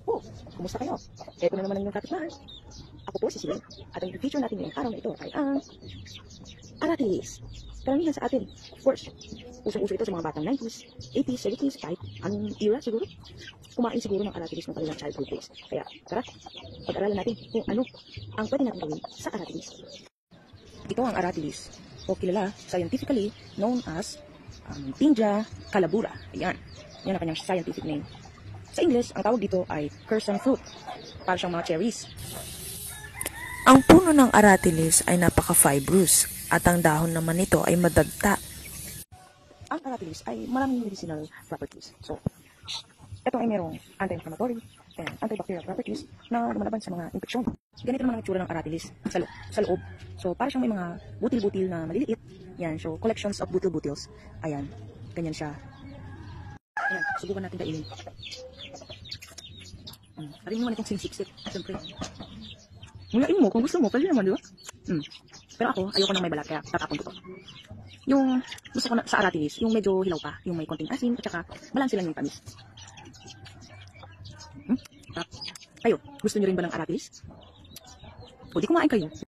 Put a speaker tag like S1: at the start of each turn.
S1: Oh, kumusta kayo? Eto na naman ang inyong kapitbahay. Ako po si Silay. At ang feature natin ngayong araw na ito ay ang aratilis. Karamihan sa atin, of course, usong-uso ito sa mga batang 90s, 80s, 70s, kahit anong era siguro. Kumain siguro ng aratilis ng kanilang childhood days. Kaya, tara, pag-aralan natin kung ano ang pwede natin gawin sa aratilis. Ito ang aratilis, o kilala scientifically known as Pinja calabura. Ayan, yan ang kanyang scientific name. Sa English, ang tawag dito ay Curson fruit. Para siyang mga cherries.
S2: Ang puno ng aratilis ay napaka-fibrous at ang dahon naman nito ay madagta.
S1: Ang aratilis ay maraming medicinal properties. So, ito ay merong anti-inflammatory and antibacterial properties na lumalaban sa mga infeksyon. Ganito naman ang itsura ng aratilis sa loob. So, para siyang may mga butil-butil na maliliit. Yan, so collections of butil-butils. Ayan, ganyan siya. Ayan, subukan natin kainin. Parin naman itong sinsiksik. Siyempre. Mulain mo, kung gusto mo, pwede naman, di ba? Pero ako, ayoko nang may balat, kaya tatapon ko to. Yung gusto ko na, sa aratilis, yung medyo hilaw pa, yung may konting asin, at saka balanse lang yung tamis. Kayo, gusto nyo rin ba ng aratilis? O di kumain kayo.